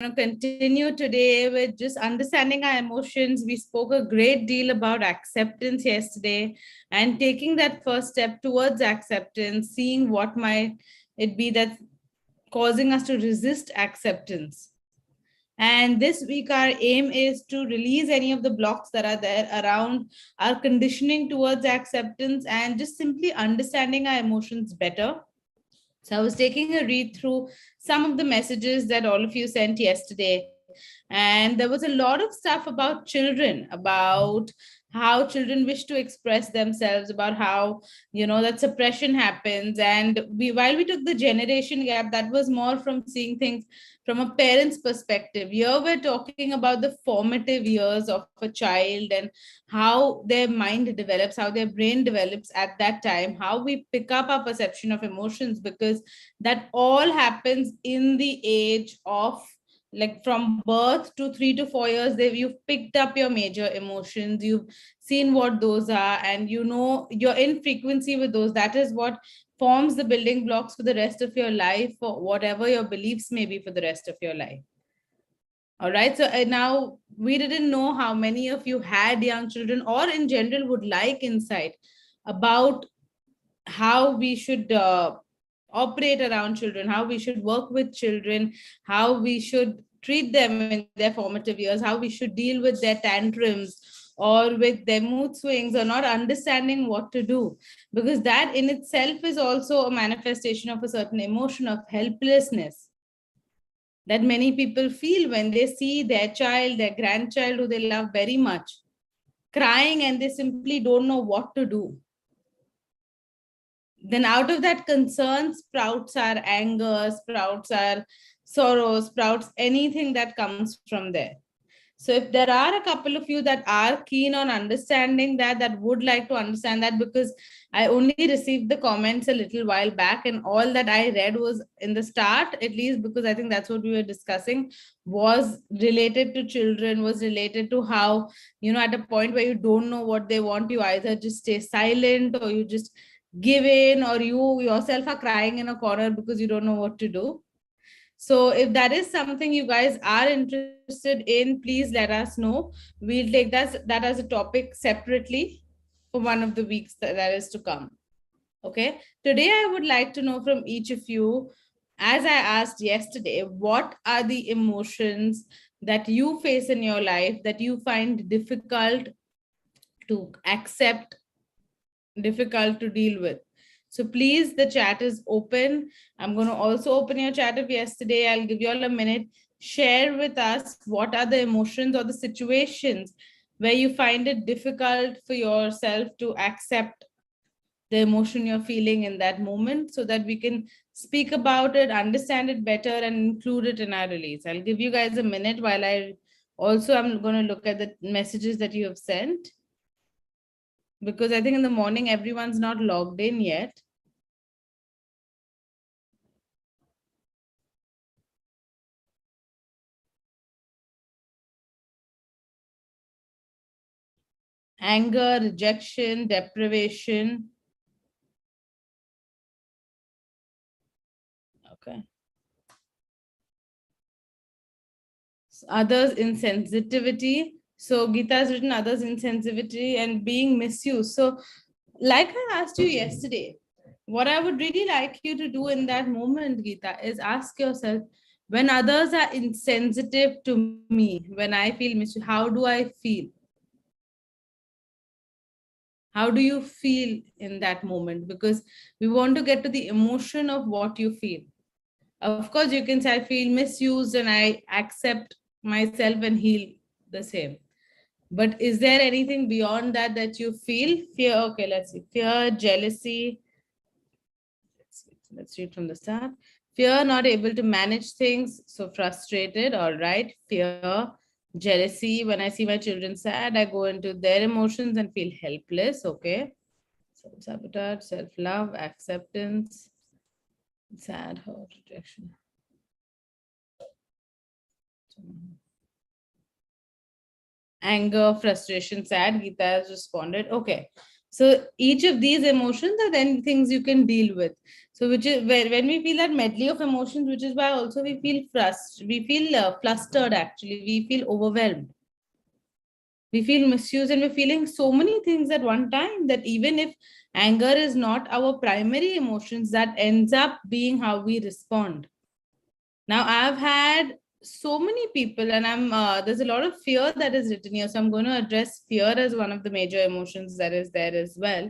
to continue today with just understanding our emotions. We spoke a great deal about acceptance yesterday and taking that first step towards acceptance, seeing what might it be that's causing us to resist acceptance. And this week, our aim is to release any of the blocks that are there around our conditioning towards acceptance and just simply understanding our emotions better. So I was taking a read through some of the messages that all of you sent yesterday. And there was a lot of stuff about children, about how children wish to express themselves, about how, that suppression happens. And while we took the generation gap, that was more from seeing things from a parent's perspective. Here we're talking about the formative years of a child and how their mind develops, how their brain develops at that time, how we pick up our perception of emotions, because that all happens in the age of, like, from birth to 3 to 4 years. You've picked up your major emotions, you've seen what those are, and you're in frequency with those. That is what forms the building blocks for the rest of your life, or whatever your beliefs may be for the rest of your life. All right. So now we didn't know how many of you had young children or in general would like insight about how we should operate around children, how we should work with children, how we should treat them in their formative years, how we should deal with their tantrums or with their mood swings or not understanding what to do. Because that in itself is also a manifestation of a certain emotion of helplessness that many people feel when they see their child, their grandchild, who they love very much, crying, and they simply don't know what to do. Then out of that concern sprouts our anger, sprouts our sorrow, sprouts anything that comes from there. So if there are a couple of you that are keen on understanding that would like to understand that, because I only received the comments a little while back and all that I read was in the start, at least, because I think that's what we were discussing, was related to children, was related to how, at a point where you don't know what they want, you either just stay silent or you just give in, or you yourself are crying in a corner because you don't know what to do. So if that is something you guys are interested in, please let us know. We'll take that as a topic separately for one of the weeks that is to come. Okay. Today, I would like to know from each of you, as I asked yesterday, what are the emotions that you face in your life that you find difficult to accept, difficult to deal with? So please, the chat is open. I'm going to also open your chat of yesterday. I'll give you all a minute. Share with us what are the emotions or the situations where you find it difficult for yourself to accept the emotion you're feeling in that moment, so that we can speak about it, understand it better, and include it in our release. I'll give you guys a minute while I'm going to look at the messages that you have sent, because I think in the morning everyone's not logged in yet. Anger, rejection, deprivation. Okay. Others, insensitivity. So Gita has written others, insensitivity, and being misused. So like I asked you yesterday, what I would really like you to do in that moment, Gita, is ask yourself, when others are insensitive to me, when I feel misused, how do I feel? How do you feel in that moment? Because we want to get to the emotion of what you feel. Of course, you can say, I feel misused and I accept myself and heal the same. But is there anything beyond that you feel? Fear. Okay, let's see. Fear, jealousy. Let's read from the start. Fear, not able to manage things. So frustrated. All right. Fear, jealousy. When I see my children sad, I go into their emotions and feel helpless. Okay. Self-sabotage, self-love, acceptance, sad, hurt, rejection. Anger, frustration, sad. Gita has responded. Okay. So each of these emotions are then things you can deal with. So which is when we feel that medley of emotions, which is why also we feel flustered actually, we feel overwhelmed. We feel misused and we're feeling so many things at one time that even if anger is not our primary emotions, that ends up being how we respond. Now, I've had so many people, and there's a lot of fear that is written here. So I'm going to address fear as one of the major emotions that is there as well.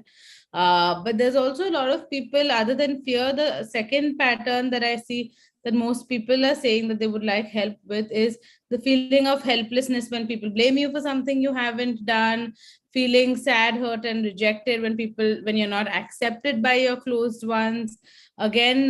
But there's also a lot of people, other than fear, the second pattern that I see that most people are saying that they would like help with is the feeling of helplessness when people blame you for something you haven't done, feeling sad, hurt, and rejected when you're not accepted by your closed ones. Again,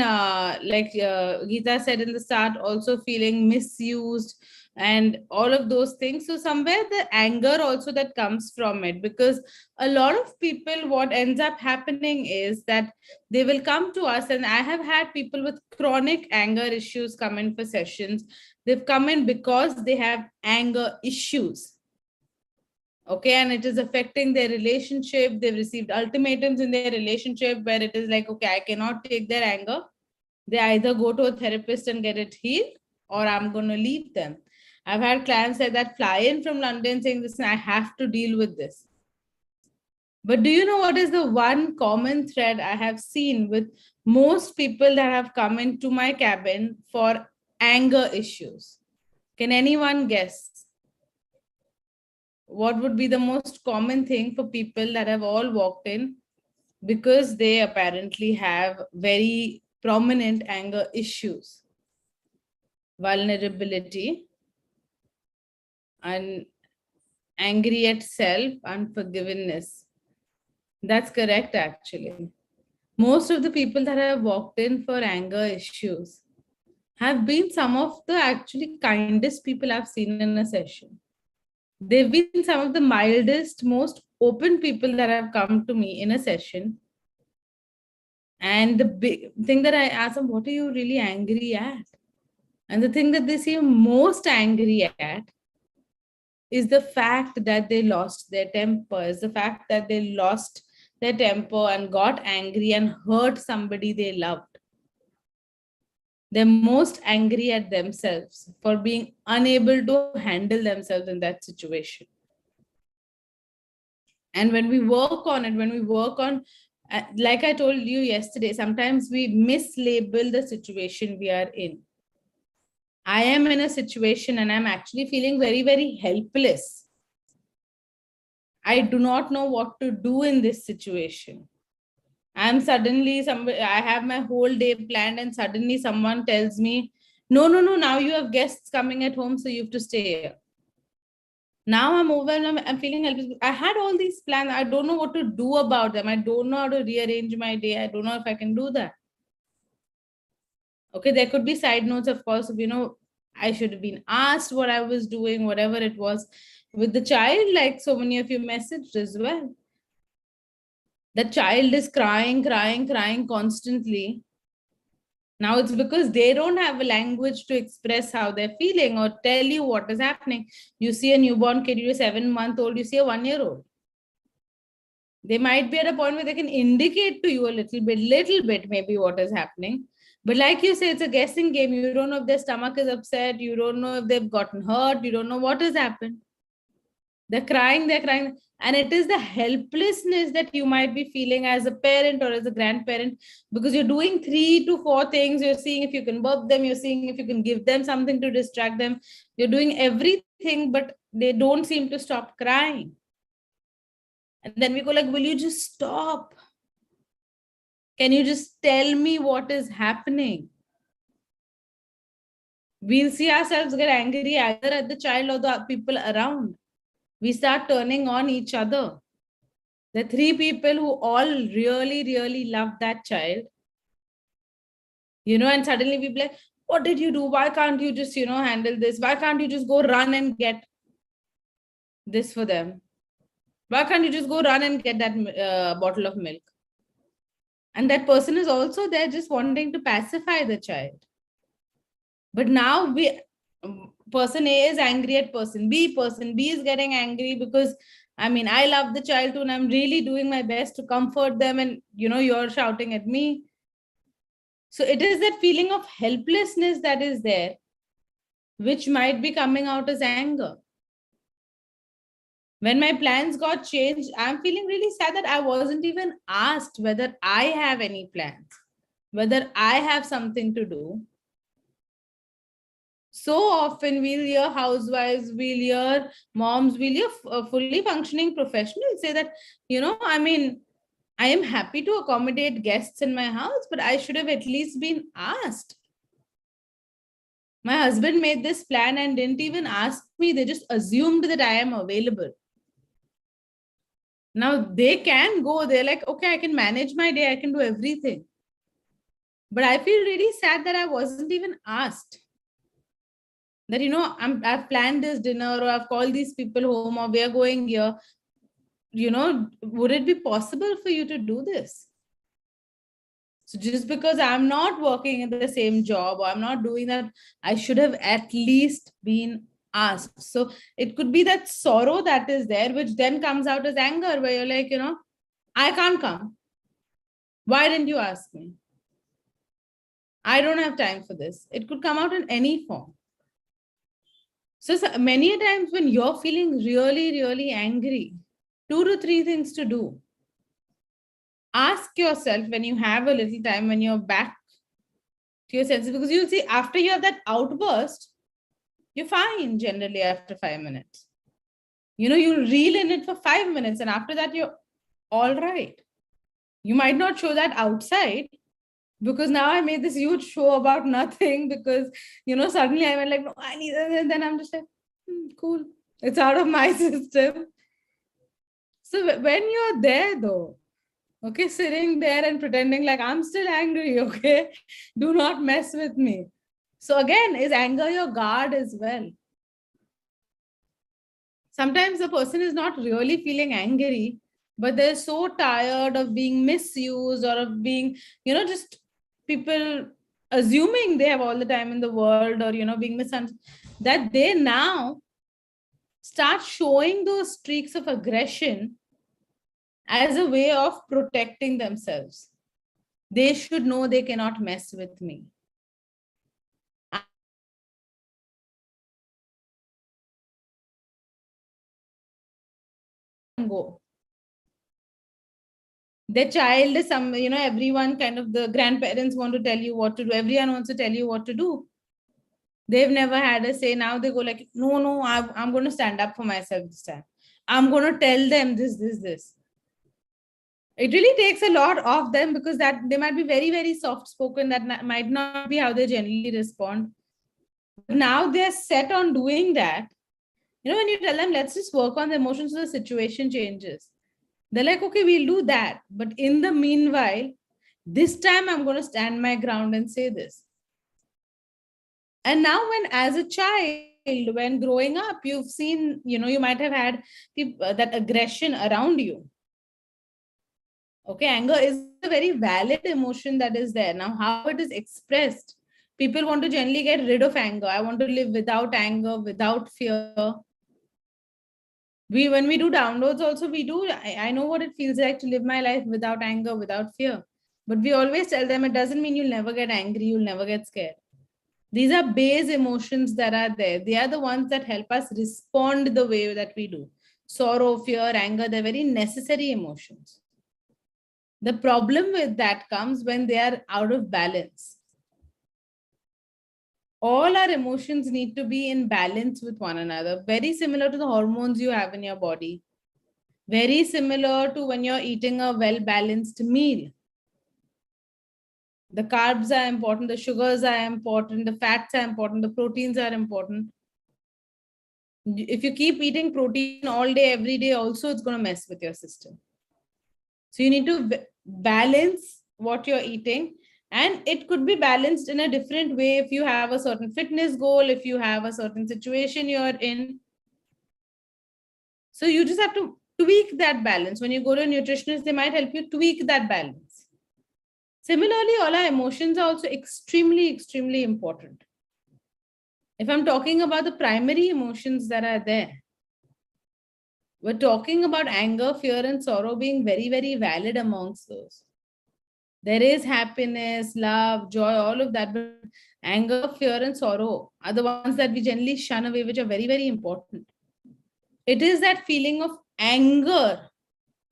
like Geeta said in the start, also feeling misused and all of those things. So somewhere the anger also that comes from it, because a lot of people, what ends up happening is that they will come to us, and I have had people with chronic anger issues come in for sessions. They've come in because they have anger issues. Okay, and it is affecting their relationship. They've received ultimatums in their relationship where it is like, okay, I cannot take their anger. They either go to a therapist and get it healed, or I'm going to leave them. I've had clients like that fly in from London saying, listen, I have to deal with this. But do you know what is the one common thread I have seen with most people that have come into my cabin for anger issues? Can anyone guess? What would be the most common thing for people that have all walked in because they apparently have very prominent anger issues? Vulnerability, and angry at self, unforgiveness. That's correct, actually. Most of the people that have walked in for anger issues have been some of the actually kindest people I've seen in a session. They've been some of the mildest, most open people that have come to me in a session. And the big thing that I ask them, what are you really angry at? And the thing that they seem most angry at is the fact that they lost their temper, is the fact that they lost their temper and got angry and hurt somebody they loved. They're most angry at themselves for being unable to handle themselves in that situation. And when we work on it, when we work on, like I told you yesterday, sometimes we mislabel the situation we are in. I am in a situation and I'm actually feeling very, very helpless. I do not know what to do in this situation. I'm suddenly I have my whole day planned and suddenly someone tells me, no, now you have guests coming at home, so you have to stay here. Now I'm overwhelmed, I'm feeling helpless. I had all these plans. I don't know what to do about them. I don't know how to rearrange my day. I don't know if I can do that. Okay, there could be side notes, of course, I should have been asked what I was doing, whatever it was. With the child, like so many of you messaged as well. The child is crying constantly. Now it's because they don't have a language to express how they're feeling or tell you what is happening. You see a newborn kid, you're 7-month-old, you see a 1-year-old. They might be at a point where they can indicate to you a little bit, maybe what is happening. But like you say, it's a guessing game. You don't know if their stomach is upset. You don't know if they've gotten hurt. You don't know what has happened. They're crying. And it is the helplessness that you might be feeling as a parent or as a grandparent, because you're doing 3 to 4 things. You're seeing if you can burp them. You're seeing if you can give them something to distract them. You're doing everything, but they don't seem to stop crying. And then we go like, will you just stop? Can you just tell me what is happening? We'll see ourselves get angry either at the child or the people around. We start turning on each other. The 3 people who all really, really love that child, and suddenly we be like, what did you do? Why can't you just, handle this? Why can't you just go run and get this for them? Why can't you just go run and get that bottle of milk? And that person is also there just wanting to pacify the child. But now person A is angry at person B. Person B is getting angry because I love the child too, and I'm really doing my best to comfort them, and you're shouting at me. So it is that feeling of helplessness that is there, which might be coming out as anger. When my plans got changed, I'm feeling really sad that I wasn't even asked whether I have any plans, whether I have something to do. So often we'll hear housewives, we'll hear moms, we'll hear fully functioning professionals say that, I am happy to accommodate guests in my house, but I should have at least been asked. My husband made this plan and didn't even ask me. They just assumed that I am available. Now they can go, they're like, okay, I can manage my day, I can do everything. But I feel really sad that I wasn't even asked. That, I've planned this dinner, or I've called these people home, or we are going here. Would it be possible for you to do this? So just because I'm not working in the same job, or I'm not doing that, I should have at least been asked. So it could be that sorrow that is there, which then comes out as anger, where you're like, I can't come. Why didn't you ask me? I don't have time for this. It could come out in any form. So many times when you're feeling really, really angry, 2 to 3 things to do. Ask yourself when you have a little time, when you're back to your senses, because you'll see after you have that outburst, you're fine generally after 5 minutes. You'll reel in it for 5 minutes, and after that, you're all right. You might not show that outside, because now I made this huge show about nothing, because, suddenly I went like, no, I need it. And then I'm just like, cool. It's out of my system. So when you're there though, okay, sitting there and pretending like I'm still angry, okay, do not mess with me. So again, is anger your guard as well? Sometimes the person is not really feeling angry, but they're so tired of being misused, or of being, just people assuming they have all the time in the world, or, being misunderstood, that they now start showing those streaks of aggression as a way of protecting themselves. They should know they cannot mess with me. Go. Their child is everyone kind of, the grandparents want to tell you what to do. Everyone wants to tell you what to do. They've never had a say. Now they go like, no, I'm going to stand up for myself this time. I'm going to tell them this. It really takes a lot of them, because that they might be very, very soft spoken. That might not be how they generally respond. Now they're set on doing that. When you tell them, let's just work on the emotions, so the situation changes. They're like, okay, we'll do that. But in the meanwhile, this time I'm going to stand my ground and say this. And now when as a child, when growing up, you've seen, you might have had that aggression around you. Okay, anger is a very valid emotion that is there. Now, how it is expressed, people want to generally get rid of anger. I want to live without anger, without fear. When we do downloads also, I know what it feels like to live my life without anger, without fear. But we always tell them it doesn't mean you'll never get angry, you'll never get scared. These are base emotions that are there. They are the ones that help us respond the way that we do. Sorrow, fear, anger, they're very necessary emotions. The problem with that comes when they are out of balance. All our emotions need to be in balance with one another, very similar to the hormones you have in your body, very similar to when you're eating a well-balanced meal. The carbs are important, the sugars are important, the fats are important, the proteins are important. If you keep eating protein all day, every day, also it's going to mess with your system. So you need to balance what you're eating. And it could be balanced in a different way if you have a certain fitness goal, if you have a certain situation you're in. So you just have to tweak that balance. When you go to a nutritionist, they might help you tweak that balance. Similarly, all our emotions are also extremely, extremely important. If I'm talking about the primary emotions that are there, we're talking about anger, fear, and sorrow being very, very valid amongst those. There is happiness, love, joy, all of that. But anger, fear, and sorrow are the ones that we generally shun away, which are very, very important. It is that feeling of anger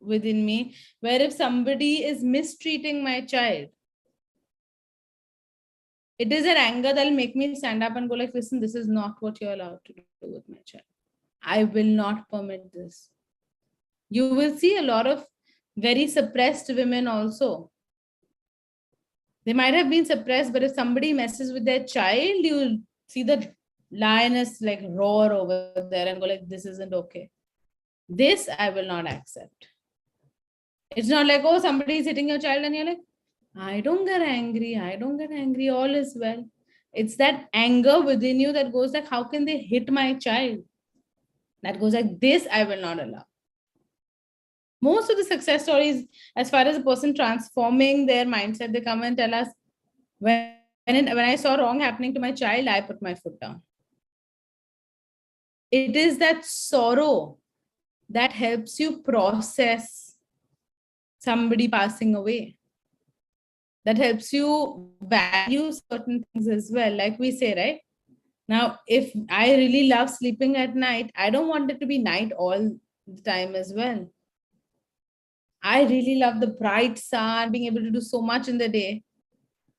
within me, where if somebody is mistreating my child, it is that anger that'll make me stand up and go like, listen, this is not what you're allowed to do with my child. I will not permit this. You will see a lot of very suppressed women also. They might have been suppressed, but if somebody messes with their child, you'll see the lioness like roar over there and go like, this isn't okay. This I will not accept. It's not like, oh, somebody is hitting your child and you're like, I don't get angry. I don't get angry. All is well. It's that anger within you that goes like, how can they hit my child? That goes like, this I will not allow. Most of the success stories, as far as a person transforming their mindset, they come and tell us, when I saw wrong happening to my child, I put my foot down. It is that sorrow that helps you process somebody passing away. That helps you value certain things as well. Like we say, right? Now, if I really love sleeping at night, I don't want it to be night all the time as well. I really love the bright sun, being able to do so much in the day.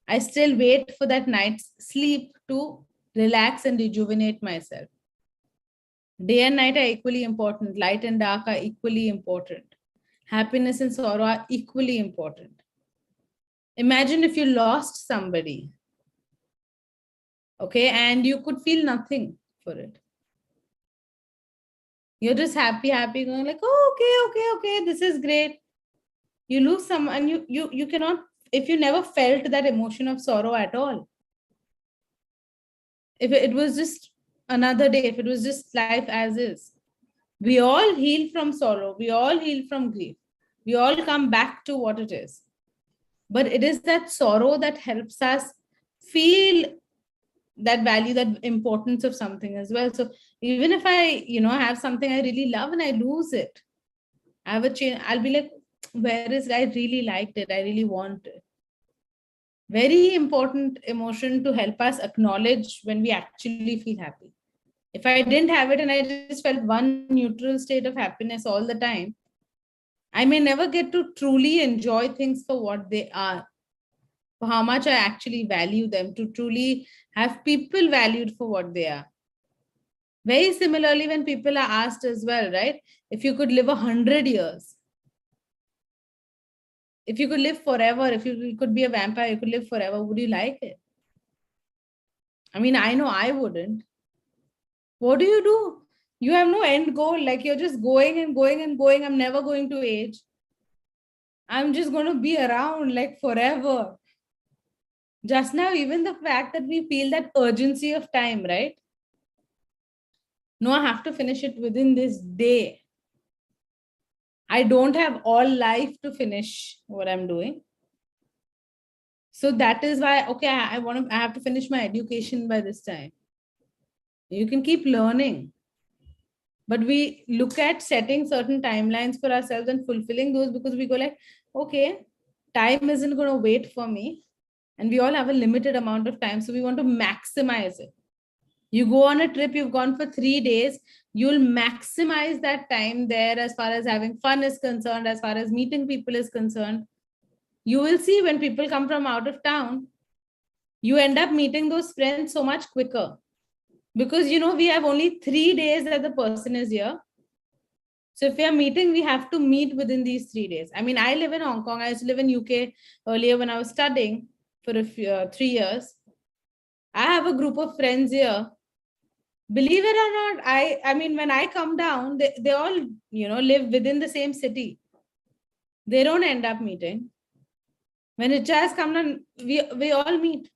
I still wait for that night's sleep to relax and rejuvenate myself. Day and night are equally important. Light and dark are equally important. Happiness and sorrow are equally important. Imagine if you lost somebody, okay, and you could feel nothing for it. You're just happy, going like, oh, okay, this is great. You lose someone, and you cannot, if you never felt that emotion of sorrow at all. If it was just another day, if it was just life as is, we all heal from sorrow, we all heal from grief, we all come back to what it is. But it is that sorrow that helps us feel that value, that importance of something as well. So even if I, have something I really love and I lose it, I have a change, I'll be like, where is it? I really liked it, I really want it. Very important emotion to help us acknowledge when we actually feel happy. If I didn't have it and I just felt one neutral state of happiness all the time, I may never get to truly enjoy things for what they are, for how much I actually value them, to truly have people valued for what they are. Very similarly, when people are asked as well, right? If you could live 100 years, if you could live forever, if you could be a vampire, you could live forever, would you like it? I mean, I know I wouldn't. What do? You have no end goal. Like you're just going and going and going. I'm never going to age. I'm just going to be around like forever. Just now, even the fact that we feel that urgency of time, right? No, I have to finish it within this day. I don't have all life to finish what I'm doing. So that is why, okay, I have to finish my education by this time. You can keep learning. But we look at setting certain timelines for ourselves and fulfilling those because we go like, okay, time isn't going to wait for me. And we all have a limited amount of time. So we want to maximize it. You go on a trip, you've gone for 3 days, you'll maximize that time there as far as having fun is concerned, as far as meeting people is concerned. You will see when people come from out of town, you end up meeting those friends so much quicker. Because, we have only 3 days that the person is here. So if we are meeting, we have to meet within these 3 days. I mean, I live in Hong Kong. I used to live in UK earlier when I was studying for 3 years. I have a group of friends here. Believe it or not, I mean, when I come down, they all, live within the same city. They don't end up meeting. When it has come down, we all meet.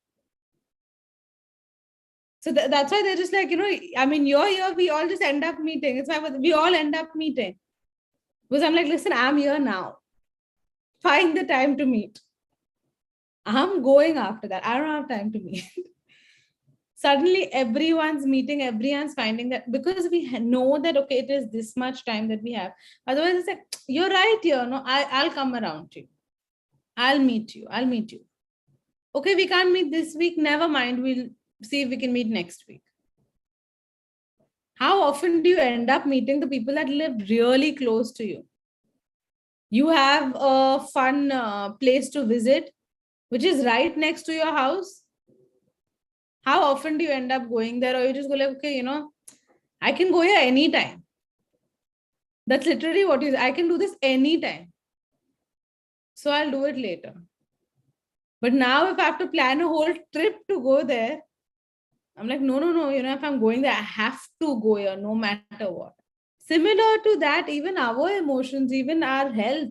So that's why they're just like, I mean, you're here, we all just end up meeting. It's why we all end up meeting. Because I'm like, listen, I'm here now. Find the time to meet. I'm going after that. I don't have time to meet. Suddenly everyone's meeting, everyone's finding that, because we know that, okay, it is this much time that we have. Otherwise, it's like, you're right here. No, I'll come around to you. I'll meet you. I'll meet you. Okay, we can't meet this week. Never mind. We'll see if we can meet next week. How often do you end up meeting the people that live really close to you? You have a fun place to visit, which is right next to your house. How often do you end up going there? Or you just go like, okay, I can go here anytime. That's literally what is, I can do this anytime. So I'll do it later. But now if I have to plan a whole trip to go there, I'm like, no. If I'm going there, I have to go here no matter what. Similar to that, even our emotions, even our health,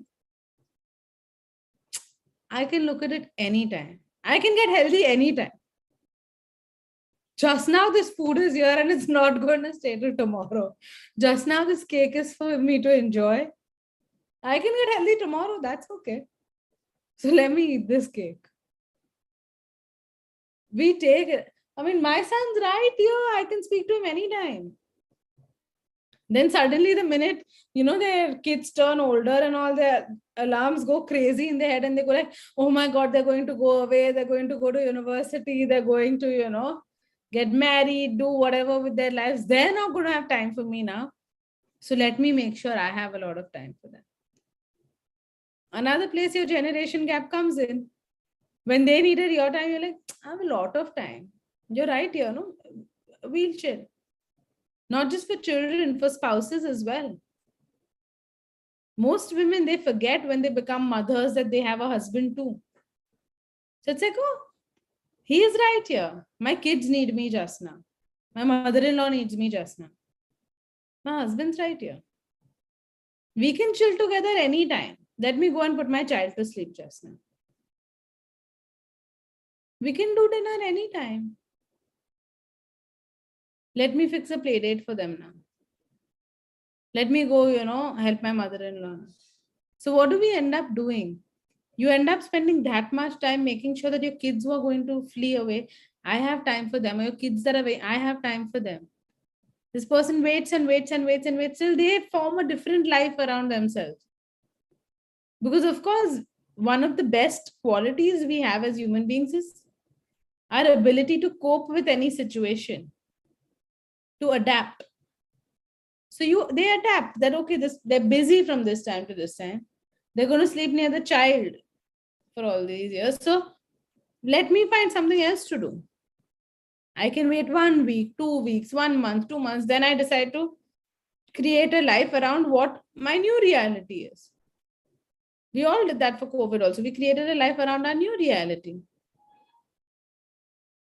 I can look at it anytime. I can get healthy anytime. Just now this food is here and it's not going to stay till tomorrow. Just now this cake is for me to enjoy. I can get healthy tomorrow. That's okay. So let me eat this cake. We take it. I mean, my son's right here. I can speak to him anytime. Then suddenly the minute, their kids turn older and all their alarms go crazy in their head and they go like, oh my God, they're going to go away. They're going to go to university. They're going to, get married, do whatever with their lives. They're not going to have time for me now. So let me make sure I have a lot of time for them. Another place your generation gap comes in. When they needed your time, you're like, I have a lot of time. You're right here, no? We'll chill. Not just for children, for spouses as well. Most women, they forget when they become mothers that they have a husband too. So it's like, oh, he is right here. My kids need me just now. My mother-in-law needs me just now. My husband's right here. We can chill together anytime. Let me go and put my child to sleep just now. We can do dinner anytime. Let me fix a play date for them now. Let me go, help my mother-in-law. So what do we end up doing? You end up spending that much time making sure that your kids who are going to flee away, I have time for them. Or your kids that are away, I have time for them. This person waits and waits and waits and waits till they form a different life around themselves. Because of course, one of the best qualities we have as human beings is our ability to cope with any situation, to adapt. So they adapt that, okay, they're busy from this time to this time. They're going to sleep near the child for all these years. So let me find something else to do. I can wait 1 week, 2 weeks, 1 month, 2 months. Then I decide to create a life around what my new reality is. We all did that for COVID also. We created a life around our new reality.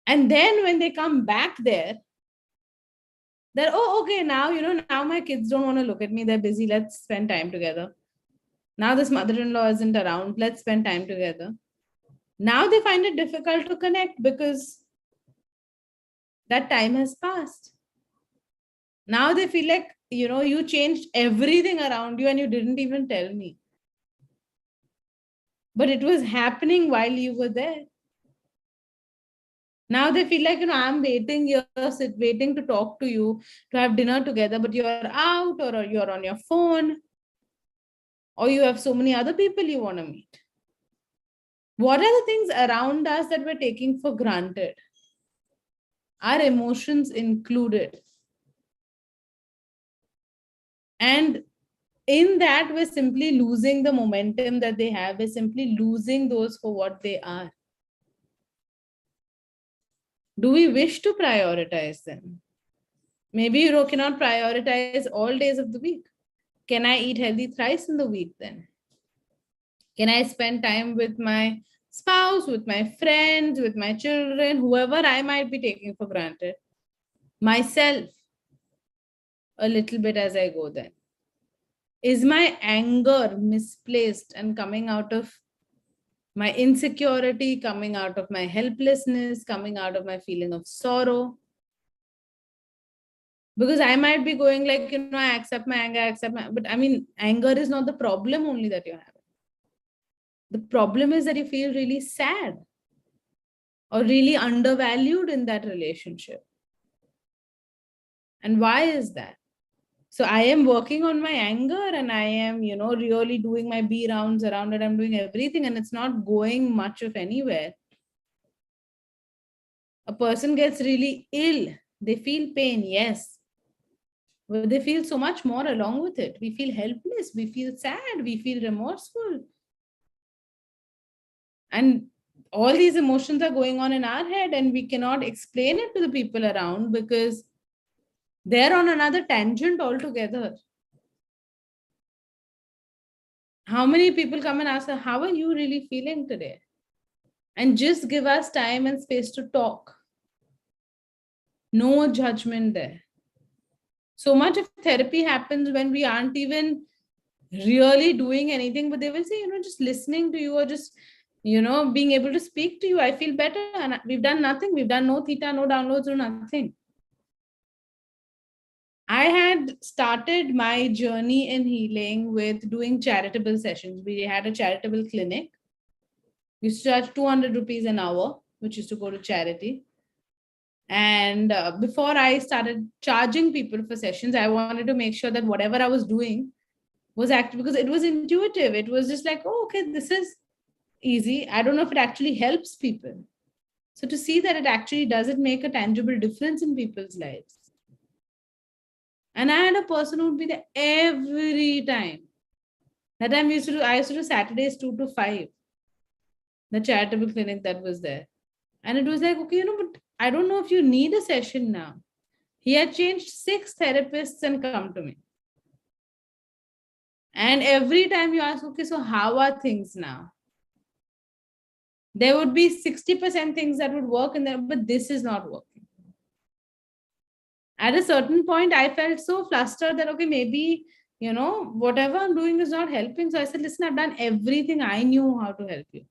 And then when they come back there, they're, oh, okay, now, now my kids don't want to look at me. They're busy. Let's spend time together. Now this mother-in-law isn't around. Let's spend time together. Now they find it difficult to connect because that time has passed. Now they feel like, you changed everything around you and you didn't even tell me. But it was happening while you were there. Now they feel like, I'm waiting here, waiting to talk to you, to have dinner together, but you're out or you're on your phone or you have so many other people you want to meet. What are the things around us that we're taking for granted? Our emotions included. And in that, we're simply losing the momentum that they have. We're simply losing those for what they are. Do we wish to prioritize them? Maybe you cannot prioritize all days of the week. Can I eat healthy thrice in the week then? Can I spend time with my spouse, with my friends, with my children, whoever I might be taking for granted, myself, a little bit as I go then? Is my anger misplaced and coming out of my insecurity, coming out of my helplessness, coming out of my feeling of sorrow? Because I might be going like, I accept my anger, but I mean, anger is not the problem only that you're having. The problem is that you feel really sad. or really undervalued in that relationship. And why is that? So I am working on my anger, and I am, really doing my B rounds around it. I'm doing everything, and it's not going much of anywhere. A person gets really ill. They feel pain, yes. But they feel so much more along with it. We feel helpless. We feel sad. We feel remorseful. And all these emotions are going on in our head, and we cannot explain it to the people around because they're on another tangent altogether. How many people come and ask, how are you really feeling today? And just give us time and space to talk. No judgment there. So much of therapy happens when we aren't even really doing anything, but they will say, just listening to you, or just, being able to speak to you, I feel better. And we've done nothing. We've done no theta, no downloads, no nothing. I had started my journey in healing with doing charitable sessions. We had a charitable clinic. We used to charge 200 rupees an hour, which is to go to charity. And before I started charging people for sessions, I wanted to make sure that whatever I was doing was actually, because it was intuitive. It was just like, oh, okay, this is easy. I don't know if it actually helps people. So to see that it actually doesn't make a tangible difference in people's lives. And I had a person who would be there every time. That time I used to do Saturdays 2 to 5, the charitable clinic that was there. And it was like, okay, but I don't know if you need a session now. He had changed 6 therapists and come to me. And every time you ask, okay, so how are things now? There would be 60% things that would work in there, but this is not working. At a certain point, I felt so flustered that, okay, maybe, whatever I'm doing is not helping. So I said, listen, I've done everything I knew how to help you.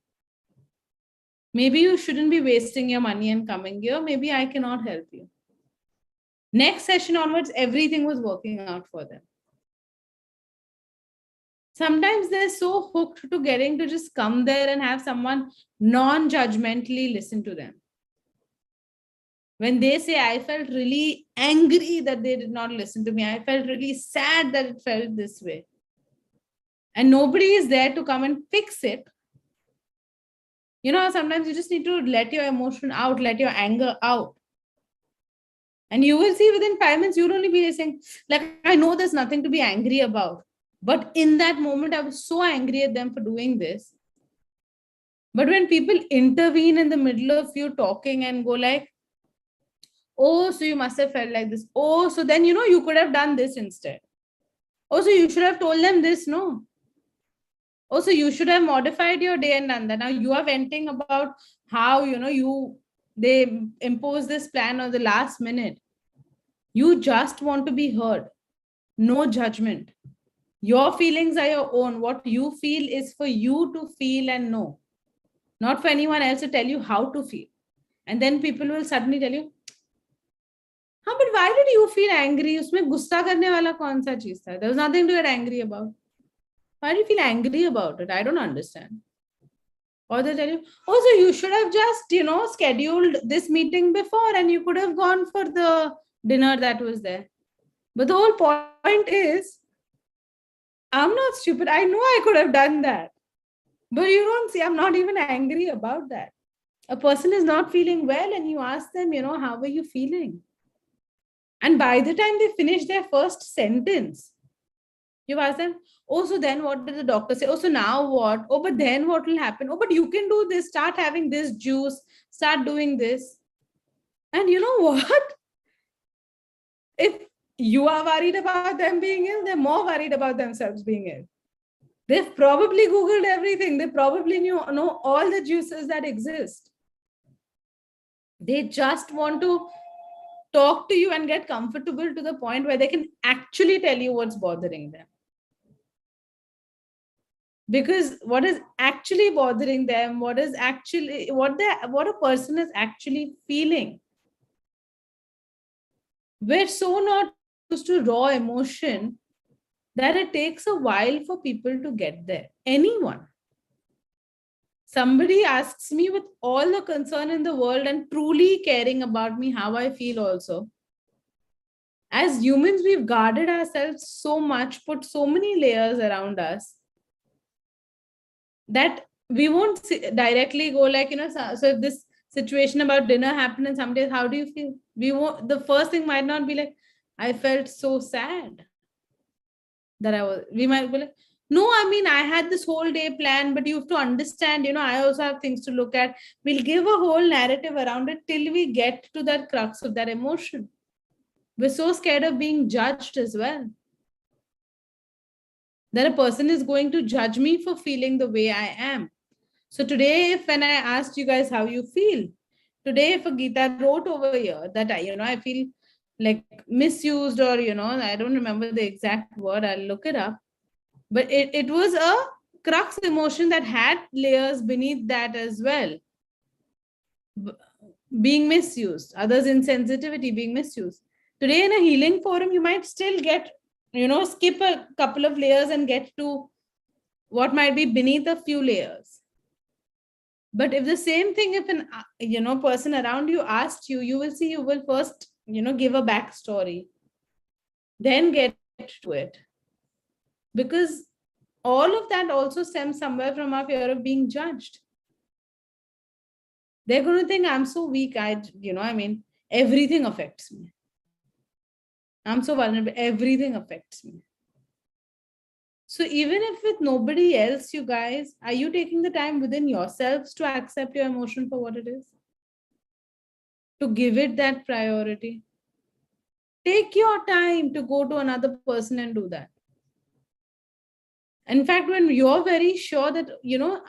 Maybe you shouldn't be wasting your money and coming here. Maybe I cannot help you. Next session onwards, everything was working out for them. Sometimes they're so hooked to getting to just come there and have someone non-judgmentally listen to them. When they say, I felt really angry that they did not listen to me, I felt really sad that it felt this way, and nobody is there to come and fix it. Sometimes you just need to let your emotion out, let your anger out. And you will see within 5 minutes, you'll only be saying, like, I know there's nothing to be angry about. But in that moment, I was so angry at them for doing this. But when people intervene in the middle of you talking and go like, oh, so you must have felt like this. Oh, so then, you could have done this instead. Oh, so you should have told them this, no? Oh, so you should have modified your day and done that. Now you are venting about how, they impose this plan on the last minute. You just want to be heard. No judgment. Your feelings are your own. What you feel is for you to feel and know, not for anyone else to tell you how to feel. And then people will suddenly tell you, but why did you feel angry? Usme gussa karne wala kaun sa cheez tha? There was nothing to get angry about. Why do you feel angry about it? I don't understand. Or they tell you, oh, so you should have just, scheduled this meeting before and you could have gone for the dinner that was there. But the whole point is, I'm not stupid. I know I could have done that. But you don't see, I'm not even angry about that. A person is not feeling well and you ask them, how are you feeling? And by the time they finish their first sentence, you ask them, oh, so then what did the doctor say? Oh, so now what? Oh, but then what will happen? Oh, but you can do this. Start having this juice. Start doing this. And you know what? If you are worried about them being ill, they're more worried about themselves being ill. They've probably Googled everything. They probably know all the juices that exist. They just want to talk to you and get comfortable to the point where they can actually tell you what's bothering them. Because what is actually bothering them, what a person is actually feeling. We're so not used to raw emotion that it takes a while for people to get there. Anyone. somebody asks me with all the concern in the world and truly caring about me, how I feel also. As humans, we've guarded ourselves so much, put so many layers around us that we won't directly go like, so if this situation about dinner happened and somebody says, how do you feel? We won't, the first thing might not be like, I felt so sad that we might be like, no, I mean, I had this whole day planned, but you have to understand, I also have things to look at. We'll give a whole narrative around it till we get to that crux of that emotion. We're so scared of being judged as well, that a person is going to judge me for feeling the way I am. So today, if when I asked you guys how you feel, today if a Gita wrote over here that I feel like misused, or I don't remember the exact word, I'll look it up. But it was a crux emotion that had layers beneath that as well. Being misused, others' insensitivity being misused. Today in a healing forum, you might still get, skip a couple of layers and get to what might be beneath a few layers. But if the same thing, if an person around you asked you, you will see, you will first give a backstory, then get to it, because all of that also stems somewhere from our fear of being judged. They're going to think I'm so weak. Everything affects me. I'm so vulnerable. Everything affects me. So even if with nobody else, you guys, are you taking the time within yourselves to accept your emotion for what it is? To give it that priority? Take your time to go to another person and do that. In fact, when you're very sure that,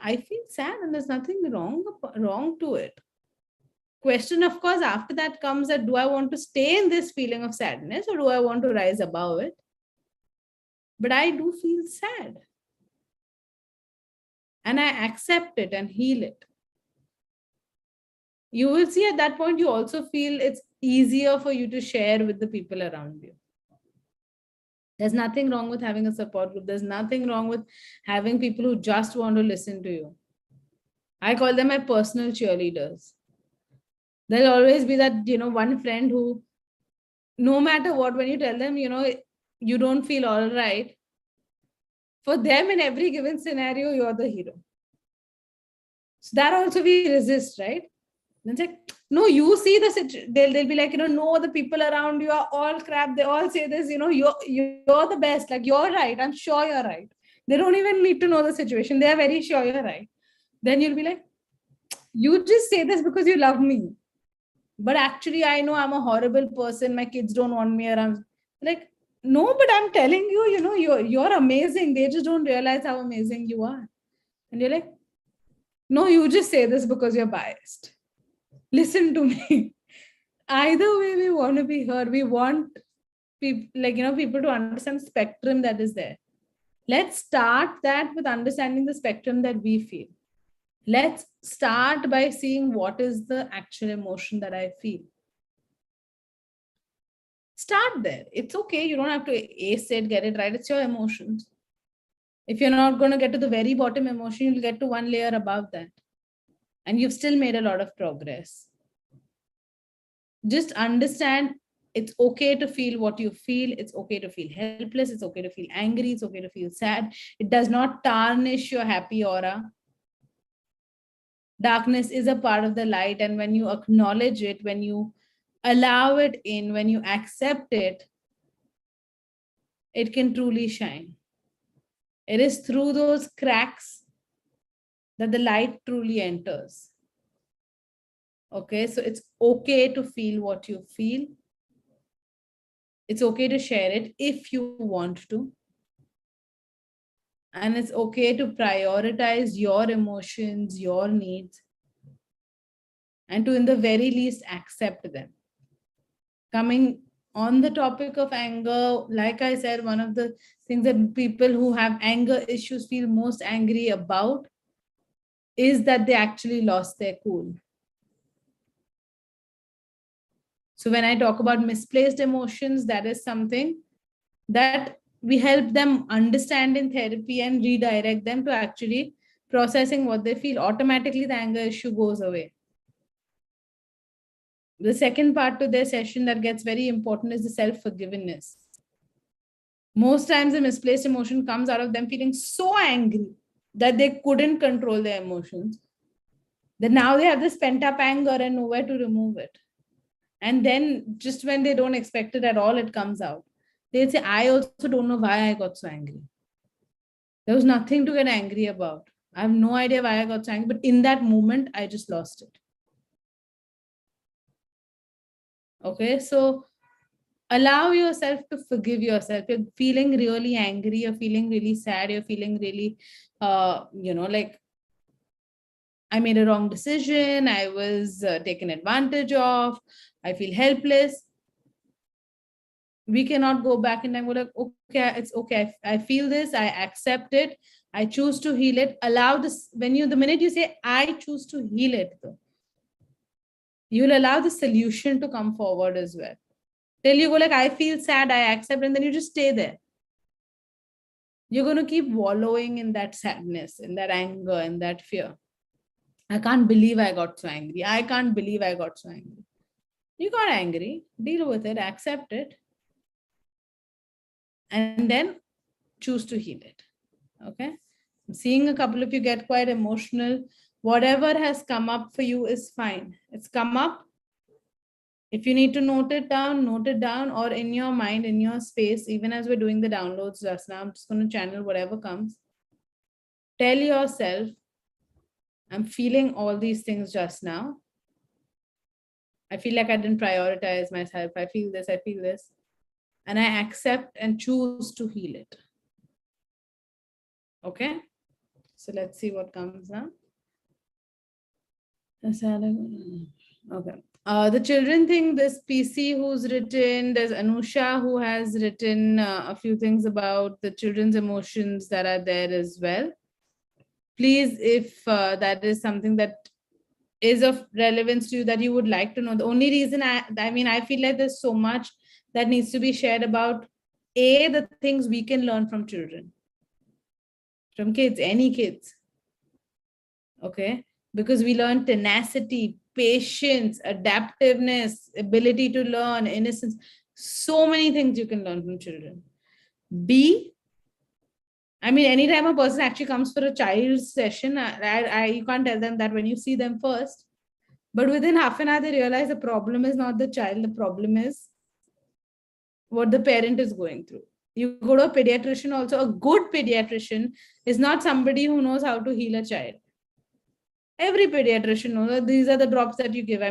I feel sad and there's nothing wrong to it. Question, of course, after that comes that, do I want to stay in this feeling of sadness or do I want to rise above it? But I do feel sad. And I accept it and heal it. You will see at that point, you also feel it's easier for you to share with the people around you. There's nothing wrong with having a support group. There's nothing wrong with having people who just want to listen to you. I call them my personal cheerleaders. There'll always be that, one friend who, no matter what, when you tell them, you don't feel all right, for them in every given scenario, you're the hero. So that also we resist, right? And it's like, no, you see the situation. They'll be like, no, the people around you are all crap. They all say this, you're the best. Like, you're right. I'm sure you're right. They don't even need to know the situation. They're very sure you're right. Then you'll be like, you just say this because you love me. But actually, I know I'm a horrible person. My kids don't want me around. Like, no, but I'm telling you, you're amazing. They just don't realize how amazing you are. And you're like, no, you just say this because you're biased. Listen to me. Either way, we want to be heard. We want people, people to understand the spectrum that is there. Let's start that with understanding the spectrum that we feel. Let's start by seeing what is the actual emotion that I feel. Start there. It's okay. You don't have to ace it, get it right. It's your emotions. If you're not going to get to the very bottom emotion, you'll get to one layer above that. And you've still made a lot of progress. Just understand it's okay to feel what you feel. It's okay to feel helpless. It's okay to feel angry. It's okay to feel sad. It does not tarnish your happy aura. Darkness is a part of the light. And when you acknowledge it, when you allow it in, when you accept it, it can truly shine. It is through those cracks that the light truly enters. Okay, so it's okay to feel what you feel. It's okay to share it if you want to. And it's okay to prioritize your emotions, your needs, and to, in the very least, accept them. Coming on the topic of anger, like I said, one of the things that people who have anger issues feel most angry about is that they actually lost their cool. So when I talk about misplaced emotions, that is something that we help them understand in therapy and redirect them to actually processing what they feel, automatically the anger issue goes away. The second part to their session that gets very important is the self-forgiveness. Most times the misplaced emotion comes out of them feeling so angry that they couldn't control their emotions. That now they have this pent up anger and nowhere to remove it. And then just when they don't expect it at all, it comes out. They'll say, I also don't know why I got so angry. There was nothing to get angry about. I have no idea why I got so angry, but in that moment, I just lost it. Okay, so allow yourself to forgive yourself. You're feeling really angry, you're feeling really sad, you're feeling really, like I made a wrong decision, I was taken advantage of, I feel helpless. We cannot go back in time. We're like, okay, it's okay. I feel this, I accept it, I choose to heal it. Allow this. The minute you say, I choose to heal it, though, you'll allow the solution to come forward as well. Till you go like, I feel sad, I accept, and then you just stay there. You're going to keep wallowing in that sadness, in that anger, in that fear. I can't believe I got so angry. I can't believe I got so angry. You got angry, deal with it, accept it, and then choose to heal it. Okay. I'm seeing a couple of you get quite emotional. Whatever has come up for you is fine. It's come up. If you need to note it down, or in your mind, in your space, even as we're doing the downloads just now, I'm just going to channel whatever comes. Tell yourself, I'm feeling all these things just now. I feel like I didn't prioritize myself. I feel this, I feel this. And I accept and choose to heal it. Okay. So let's see what comes now. Okay. The children thing, this PC who's written, there's Anusha who has written a few things about the children's emotions that are there as well. Please, if that is something that is of relevance to you that you would like to know. The only reason I feel like there's so much that needs to be shared about the things we can learn from children, from kids, any kids. Okay, because we learn tenacity, patience, adaptiveness, ability to learn, innocence, so many things you can learn from children. Anytime a person actually comes for a child's session, you can't tell them that when you see them first. But within half an hour, they realize the problem is not the child, the problem is what the parent is going through. You go to a pediatrician also, a good pediatrician is not somebody who knows how to heal a child. Every pediatrician knows that these are the drops that you give.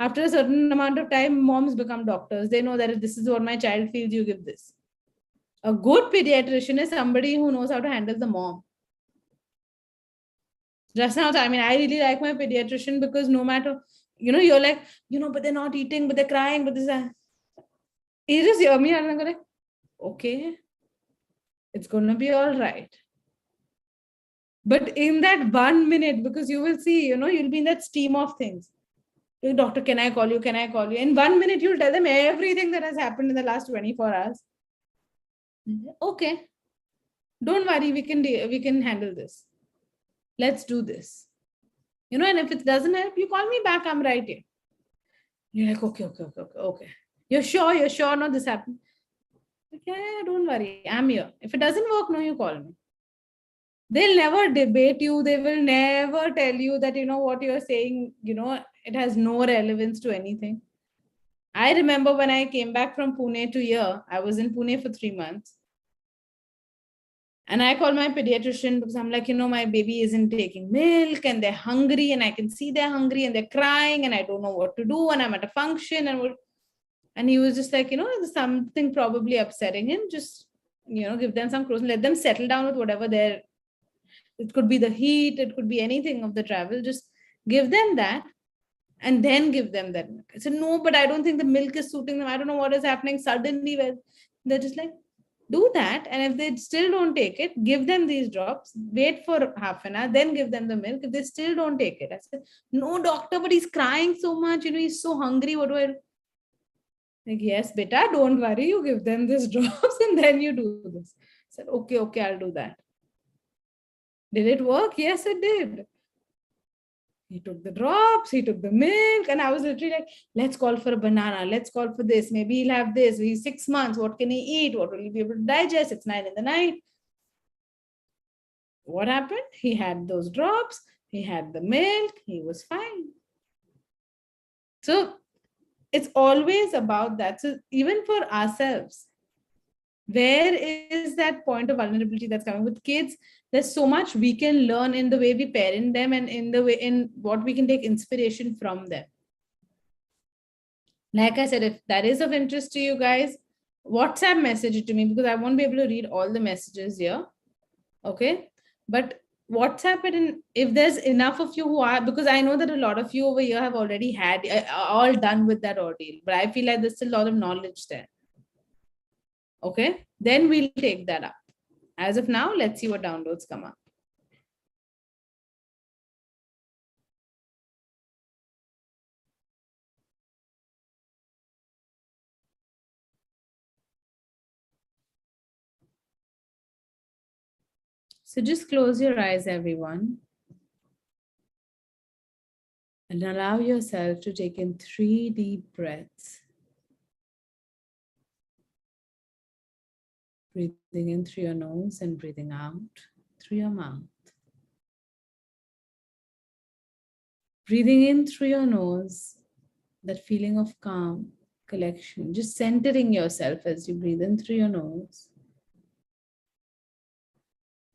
After a certain amount of time, moms become doctors. They know that this is what my child feels, you give this. A good pediatrician is somebody who knows how to handle the mom. Just now, I really like my pediatrician because no matter, you're like, but they're not eating, but they're crying, but this, you just hear me and I'm like, okay, it's going to be all right. But in that 1 minute, because you will see, you'll be in that stream of things. Hey, doctor, can I call you? Can I call you? In 1 minute, you'll tell them everything that has happened in the last 24 hours. Okay. Don't worry, we can handle this. Let's do this. And if it doesn't help, you call me back. I'm right here. You're like, okay. You're sure not this happened. Okay, don't worry. I'm here. If it doesn't work, no, you call me. They'll never debate you. They will never tell you that, what you're saying, it has no relevance to anything. I remember when I came back from Pune to here, I was in Pune for 3 months. And I called my pediatrician because I'm like, my baby isn't taking milk and they're hungry and I can see they're hungry and they're crying and I don't know what to do and I'm at a function and he was just like, there's something probably upsetting him. Just, give them some clothes and let them settle down with whatever they're. It could be the heat, it could be anything of the travel. Just give them that and then give them that milk. I said, no, but I don't think the milk is suiting them. I don't know what is happening suddenly. Where they're just like, do that. And if they still don't take it, give them these drops, wait for half an hour, then give them the milk. If they still don't take it, I said, no, doctor, but he's crying so much. He's so hungry. What do I do? Like, yes, beta, don't worry. You give them these drops and then you do this. I said, okay, I'll do that. Did it work? Yes, it did. He took the drops, he took the milk, and I was literally like, let's call for a banana, let's call for this. Maybe he'll have this. He's 6 months. What can he eat? What will he be able to digest? It's 9 in the night. What happened? He had those drops, he had the milk, he was fine. So it's always about that. So even for ourselves, where is that point of vulnerability that's coming with kids? There's so much we can learn in the way we parent them and in the way in what we can take inspiration from them. Like I said, if that is of interest to you guys, WhatsApp message it to me because I won't be able to read all the messages here. Okay. But WhatsApp it, and if there's enough of you who are, because I know that a lot of you over here have already had all done with that ordeal, but I feel like there's still a lot of knowledge there. Okay. Then we'll take that up. As of now, let's see what downloads come up. So just close your eyes, everyone, and allow yourself to take in 3 deep breaths. Breathing in through your nose and breathing out through your mouth. Breathing in through your nose, that feeling of calm, collection, just centering yourself as you breathe in through your nose.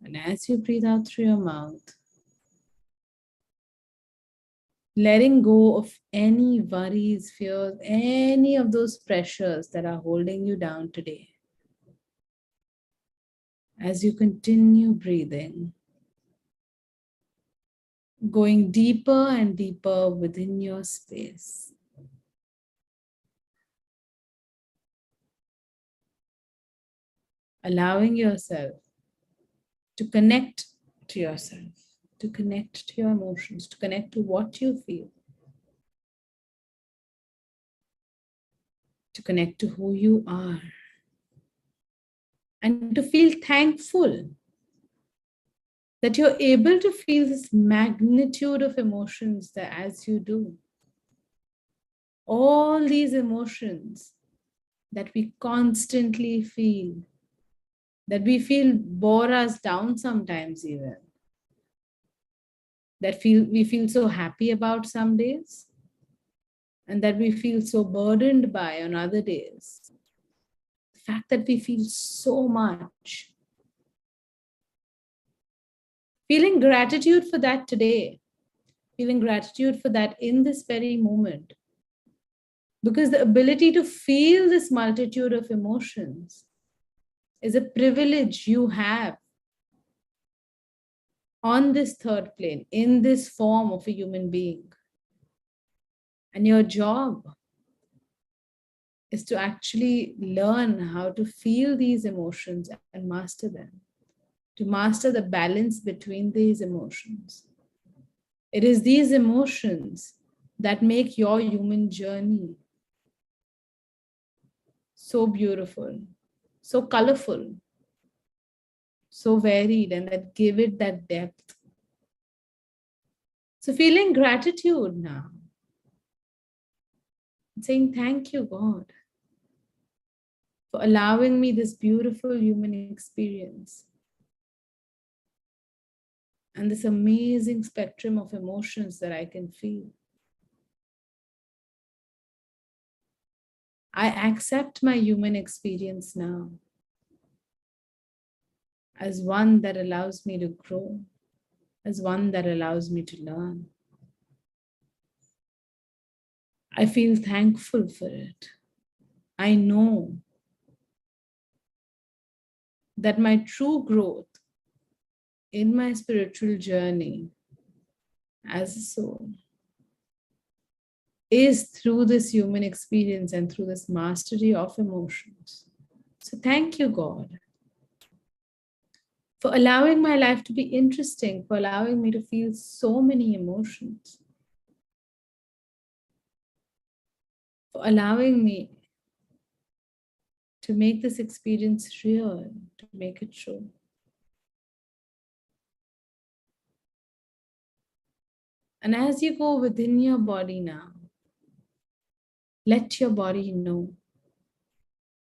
And as you breathe out through your mouth, letting go of any worries, fears, any of those pressures that are holding you down today. As you continue breathing, going deeper and deeper within your space. Allowing yourself to connect to yourself, to connect to your emotions, to connect to what you feel, to connect to who you are, and to feel thankful that you're able to feel this magnitude of emotions that as you do. All these emotions that we constantly feel, that we feel bore us down sometimes even, that we feel so happy about some days, and that we feel so burdened by on other days. The fact that we feel so much. Feeling gratitude for that today, feeling gratitude for that in this very moment. Because the ability to feel this multitude of emotions is a privilege you have on this third plane, in this form of a human being. And your job is to actually learn how to feel these emotions and master them, to master the balance between these emotions. It is these emotions that make your human journey so beautiful, so colorful, so varied, and that give it that depth. So feeling gratitude now, saying thank you, God, for allowing me this beautiful human experience and this amazing spectrum of emotions that I can feel. I accept my human experience now as one that allows me to grow, as one that allows me to learn. I feel thankful for it. I know that my true growth in my spiritual journey as a soul is through this human experience and through this mastery of emotions. So thank you, God, for allowing my life to be interesting, for allowing me to feel so many emotions, for allowing me to make this experience real, to make it true. And as you go within your body now, let your body know,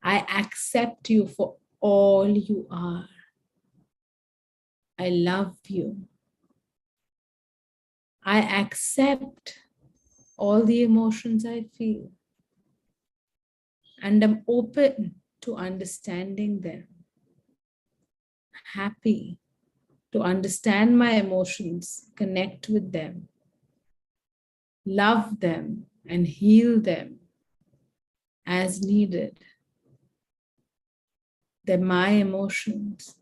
I accept you for all you are. I love you. I accept all the emotions I feel, and I'm open to understanding them. Happy to understand my emotions, connect with them, love them, and heal them as needed. They're my emotions,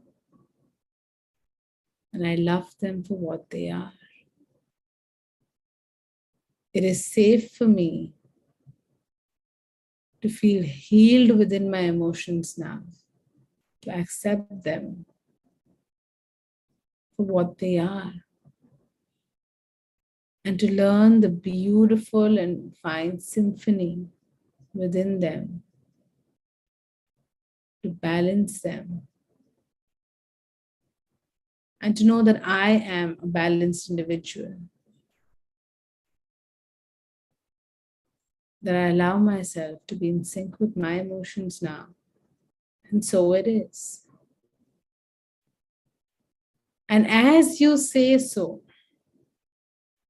and I love them for what they are. It is safe for me to feel healed within my emotions now, to accept them for what they are, and to learn the beautiful and fine symphony within them, to balance them, and to know that I am a balanced individual, that I allow myself to be in sync with my emotions now. And so it is. And as you say so,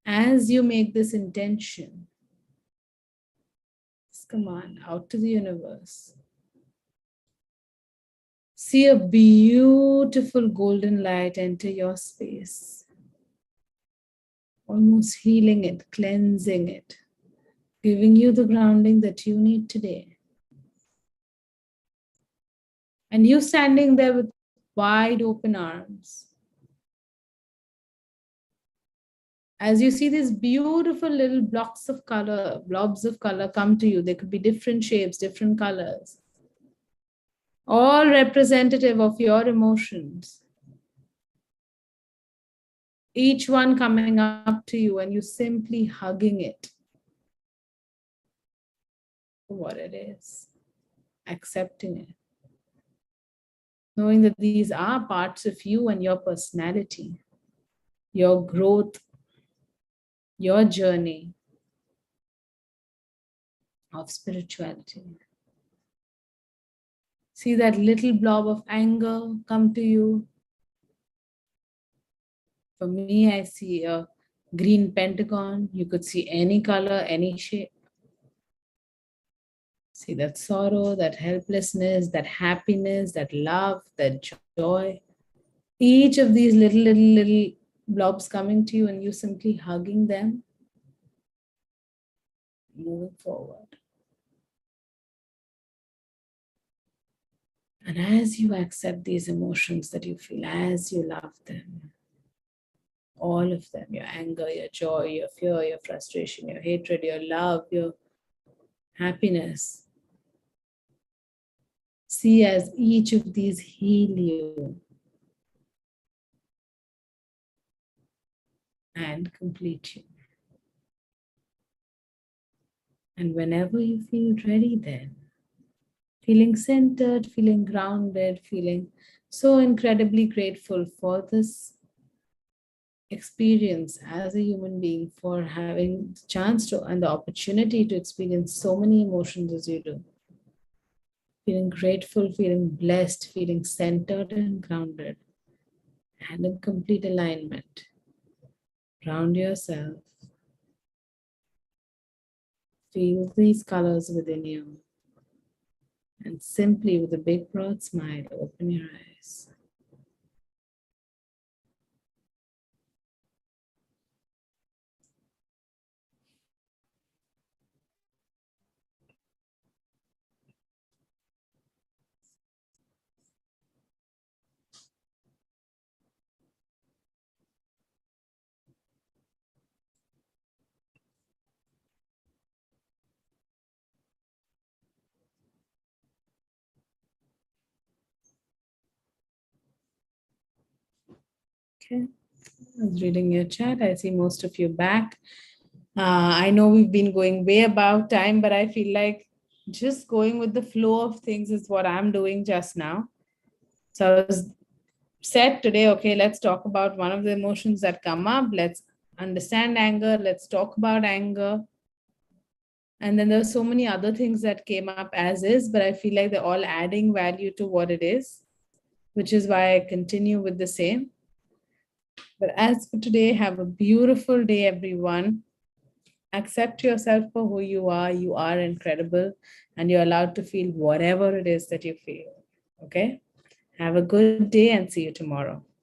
as you make this intention, this command out to the universe, see a beautiful golden light enter your space, almost healing it, cleansing it, giving you the grounding that you need today. And you standing there with wide open arms, as you see these beautiful little blobs of color come to you. They could be different shapes, different colors, all representative of your emotions. Each one coming up to you and you simply hugging it for what it is, accepting it, knowing that these are parts of you and your personality, your growth, your journey of spirituality. See that little blob of anger come to you. For me, I see a green pentagon. You could see any color, any shape. See that sorrow, that helplessness, that happiness, that love, that joy. Each of these little blobs coming to you and you simply hugging them, moving forward. And as you accept these emotions that you feel, as you love them, all of them, your anger, your joy, your fear, your frustration, your hatred, your love, your happiness, see as each of these heal you and complete you. And whenever you feel ready, then feeling centered, feeling grounded, feeling so incredibly grateful for this experience as a human being, for having the chance to and the opportunity to experience so many emotions as you do. Feeling grateful, feeling blessed, feeling centered and grounded and in complete alignment. Ground yourself. Feel these colors within you. And simply with a big broad smile, open your eyes. Okay, I was reading your chat. I see most of you back. I know we've been going way above time, but I feel like just going with the flow of things is what I'm doing just now. So I was said today, okay, let's talk about one of the emotions that come up. Let's understand anger. Let's talk about anger. And then there were so many other things that came up as is, but I feel like they're all adding value to what it is, which is why I continue with the same. But as for today, have a beautiful day, everyone. Accept yourself for who you are. You are incredible, and you're allowed to feel whatever it is that you feel. Okay? Have a good day and see you tomorrow.